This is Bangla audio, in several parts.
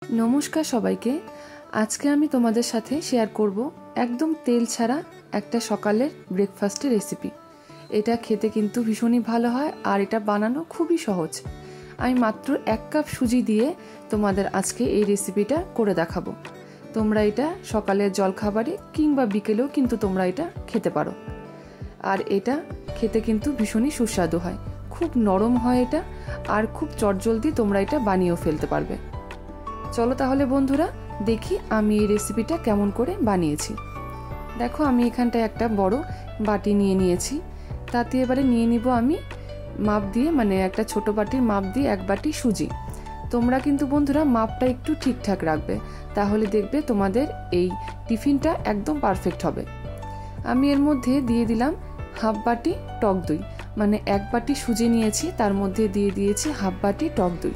नमस्कार सबाइके आज के आमी तोमादेर साथे शेयर करब एकदम तेल छाड़ा एक सकालेर ब्रेकफास्टेर रेसिपि। एटा खेते किन्तु भीषणই भालो हय और एटा बानानो खूबই सहज। आमी मात्र 1 कप सुजी दिए तोमादेर आजके এই रेसिपिटा करे देखाबो। तोमरा एटा सकालेर जलखाबारे किंबा बिकेलेও किन्तु तोमरा एटा खेते पारो और एटा खेते किन्तु भीषणই सुस्वादु हय, खूब नरम हय एटा और खूब चटजलदी तोमरा एटा बानिয়েও फेलते पारबे। चलो ताहले बंधुरा देखी आमी এই রেসিপিটা কেমন করে বানিয়েছি। দেখো আমি এখানটা একটা বড় বাটি নিয়ে নিয়েছি, তাতে এবারে নিয়ে নিব আমি মাপ দিয়ে মানে একটা ছোট বাটির মাপ দিয়ে 1 বাটি সুজি। তোমরা কিন্তু বন্ধুরা মাপটা একটু ঠিকঠাক রাখবে, তাহলে দেখবে তোমাদের এই টিফিনটা একদম পারফেক্ট হবে। আমি এর মধ্যে দিয়ে দিলাম হাফ বাটি টক দই, মানে 1 বাটি সুজি নিয়েছি তার মধ্যে দিয়ে দিয়েছি হাফ বাটি টক দই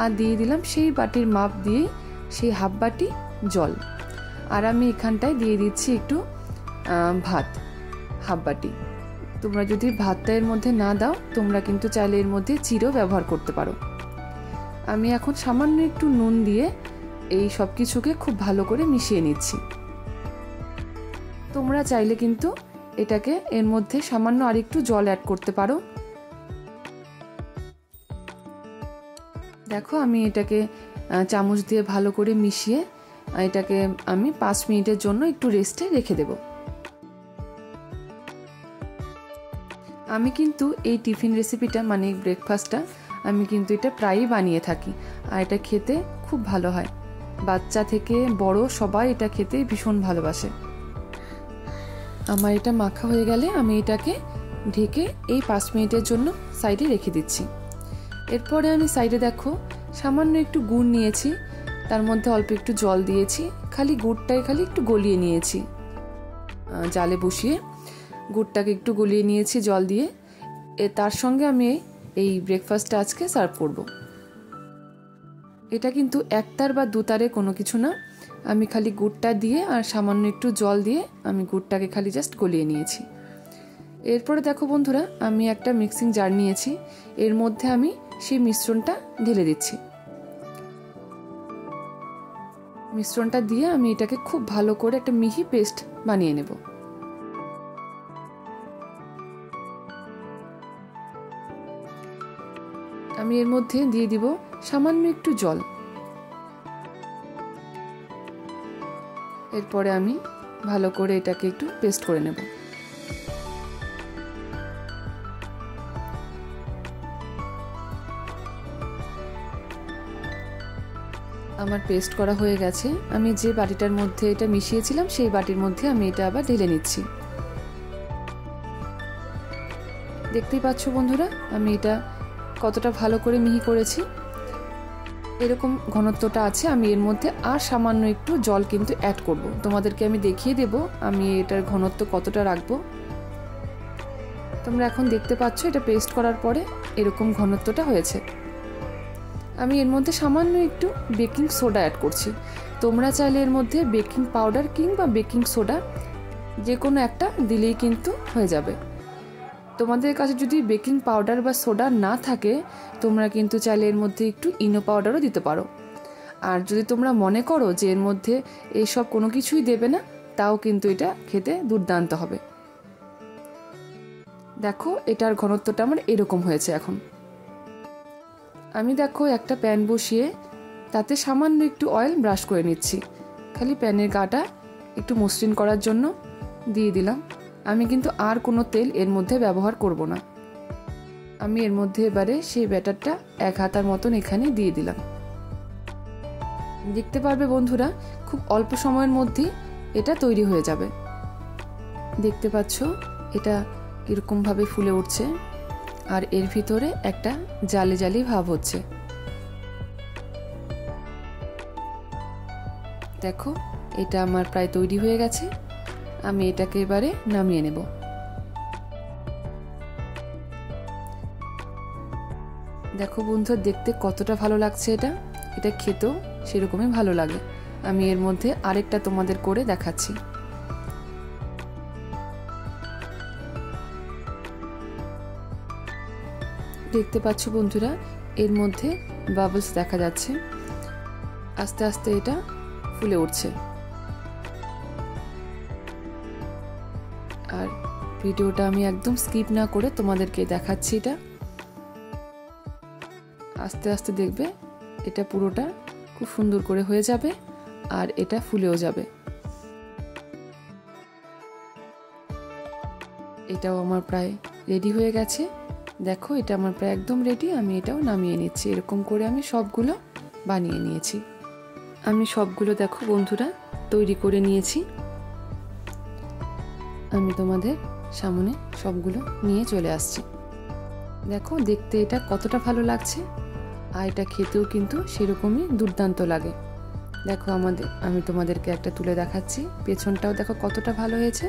আর দিয়ে দিলাম সেই বাটির মাপ দিয়ে সেই হাফ বাটি জল। আর আমি এখানটায় দিয়ে দিচ্ছি একটু ভাত হাফ বাটি। তোমরা যদি ভাতটা এর মধ্যে না দাও তোমরা কিন্তু চাইলে এর মধ্যে চিড়ও ব্যবহার করতে পারো। আমি এখন সামান্য একটু নুন দিয়ে এই সব কিছুকে খুব ভালো করে মিশিয়ে নিচ্ছি। তোমরা চাইলে কিন্তু এটাকে এর মধ্যে সামান্য আরেকটু জল অ্যাড করতে পারো। देखो आमी एटाके चामच दिए भालो करे मिशिए एटाके आमी 5 मिनिटेर जोन्नो एकटू रेस्टे रेखे देब। आमी किन्तु एई टिफिन रेसिपिटा माने ब्रेकफास्टटा आमी किन्तु एटा प्रायই बानिয়ে থাকি আর এটা খেতে খুব ভালো হয়। বাচ্চা থেকে বড় সবাই এটা খেতে ভীষণ ভালোবাসে। আমার এটা মাখা হয়ে গেলে আমি এটাকে ঢেকে এই 5 মিনিটের জন্য সাইডে রেখে দিচ্ছি। এরপরে আমি সাইডে দেখো সামান্য একটু গুড় নিয়েছি, তার মধ্যে অল্প একটু জল দিয়েছি, খালি গুড়টাই খালি একটু গলিয়ে নিয়েছি জালে বসিয়ে গুড়টাকে একটু গলিয়ে নিয়েছি জল দিয়ে। তার সঙ্গে আমি এই ব্রেকফাস্টটা আজকে সার্ভ করব। এটা কিন্তু একতার বা দুতারে কোনো কিছু না, আমি খালি গুড়টা দিয়ে আর সামান্য একটু জল দিয়ে আমি গুড়টাকে খালি জাস্ট গলিয়ে নিয়েছি। এরপরে দেখো বন্ধুরা আমি একটা মিক্সিং জার নিয়েছি, এর মধ্যে আমি সেই মিশ্রণটা ঢেলে দিচ্ছি। মিশ্রণটা দিয়ে আমি এটাকে খুব ভালো করে একটা মিহি পেস্ট বানিয়ে নেব। আমি এর মধ্যে দিয়ে দিব সামান্য একটু জল। এরপরে আমি ভালো করে এটাকে একটু পেস্ট করে নেব। আমার পেস্ট করা হয়ে গেছে। আমি যে বাটিটার মধ্যে এটা মিশিয়েছিলাম সেই বাটির মধ্যে আমি এটা আবার ঢেলে নিচ্ছি। দেখতেই পাচ্ছ বন্ধুরা আমি এটা কতটা ভালো করে মিহি করেছি। এরকম ঘনত্বটা আছে। আমি এর মধ্যে আর সামান্য একটু জল কিন্তু অ্যাড করব, তোমাদেরকে আমি দেখিয়ে দেব আমি এটার ঘনত্ব কতটা রাখবো। তোমরা এখন দেখতে পাচ্ছ এটা পেস্ট করার পরে এরকম ঘনত্বটা হয়েছে। আমি এর মধ্যে সামান্য একটু বেকিং সোডা অ্যাড করছি। তোমরা চাইলে এর মধ্যে বেকিং পাউডার কিংবা বেকিং সোডা যে কোনো একটা দিলেই কিন্তু হয়ে যাবে। তোমাদের কাছে যদি বেকিং পাউডার বা সোডা না থাকে তোমরা কিন্তু চাইলে এর মধ্যে একটু ইনো পাউডারও দিতে পারো। আর যদি তোমরা মনে করো যে এর মধ্যে এইসব কোনো কিছুই দেবে না তাও কিন্তু এটা খেতে দুর্দান্ত হবে। দেখো এটার ঘনত্বটা আমার এরকম হয়েছে। এখন আমি দেখো একটা প্যান বসিয়ে তাতে সামান্য একটু অয়েল ব্রাশ করে নিচ্ছি, খালি প্যানের গাটা একটু মসৃণ করার জন্য দিয়ে দিলাম। আমি কিন্তু আর কোনো তেল এর মধ্যে ব্যবহার করব না। আমি এর মধ্যে এবারে সেই ব্যাটারটা 1 হাতার মতন এখানে দিয়ে দিলাম। দেখতে পারবে বন্ধুরা খুব অল্প সময়ের মধ্যে এটা তৈরি হয়ে যাবে। দেখতে পাচ্ছ এটা এরকম ভাবে ফুলে উঠছে আর এর ভিতরে একটা জালি জালি ভাব হচ্ছে। দেখো এটা আমার প্রায় তৈরি হয়ে গেছে। আমি এটাকে এবারে নামিয়ে নেব। দেখো বন্ধুরা দেখতে কতটা ভালো লাগছে এটা, এটা খেতেও সেরকমই ভালো লাগে। আমি এর মধ্যে আরেকটা তোমাদের করে দেখাচ্ছি। দেখতে পাচ্ছ বন্ধুরা এর মধ্যে বাবলস দেখা যাচ্ছে আস্তে আস্তে এটা ফুলে উঠছে। আর ভিডিওটা আমি একদম স্কিপ না করে তোমাদেরকে দেখাচ্ছি। এটা আস্তে আস্তে দেখবে এটা পুরোটা খুব সুন্দর করে হয়ে যাবে আর এটা ফুলেও যাবে। এটাও আমার প্রায় রেডি হয়ে গেছে। দেখো এটা আমার প্রায় একদম রেডি। আমি এটাও নামিয়ে নিচ্ছি। এরকম করে আমি সবগুলো বানিয়ে নিয়েছি। আমি সবগুলো দেখো বন্ধুরা তৈরি করে নিয়েছি। আমি তোমাদের সামনে সবগুলো নিয়ে চলে আসছি। দেখো দেখতে এটা কতটা ভালো লাগছে আর এটা খেতেও কিন্তু সেরকমই দুর্দান্ত লাগে। দেখো আমি তোমাদেরকে একটা তুলে দেখাচ্ছি। পেছনটাও দেখো কতটা ভালো হয়েছে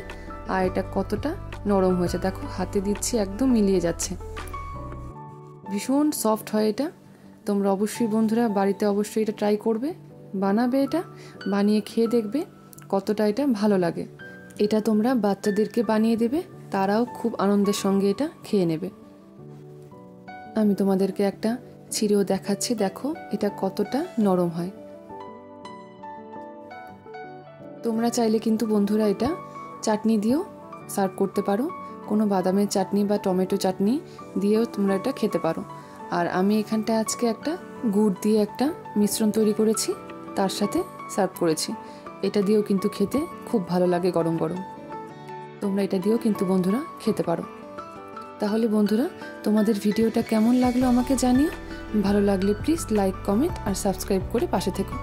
আর এটা কতটা নরম হয়েছে। দেখো হাতে দিচ্ছি একদম মিলিয়ে যাচ্ছে। ভীষণ সফট হয় এটা। তোমরা অবশ্যই বন্ধুরা বাড়িতে অবশ্যই এটা ট্রাই করবে, বানাবে, এটা বানিয়ে খেয়ে দেখবে কতটা এটা ভালো লাগে। এটা তোমরা বাচ্চাদেরকে বানিয়ে দেবে, তারাও খুব আনন্দের সঙ্গে এটা খেয়ে নেবে। আমি তোমাদেরকে একটা ছিঁড়েও দেখাচ্ছি। দেখো এটা কতটা নরম হয়। তোমরা চাইলে কিন্তু বন্ধুরা এটা চাটনি দিয়েও সার্ভ করতে পারো। কোনো বাদামের চাটনি বা টমেটো চাটনি দিয়েও তোমরা এটা খেতে পারো। আর আমি এখানটায় আজকে একটা গুড় দিয়ে একটা মিশ্রণ তৈরি করেছি, তার সাথে সার্ভ করেছি। এটা দিয়েও কিন্তু খেতে খুব ভালো লাগে গরম গরম। তোমরা এটা দিয়েও কিন্তু বন্ধুরা খেতে পারো। তাহলে বন্ধুরা তোমাদের ভিডিওটা কেমন লাগলো আমাকে জানিও। ভালো লাগলে প্লিজ লাইক, কমেন্ট আর সাবস্ক্রাইব করে পাশে থেকো।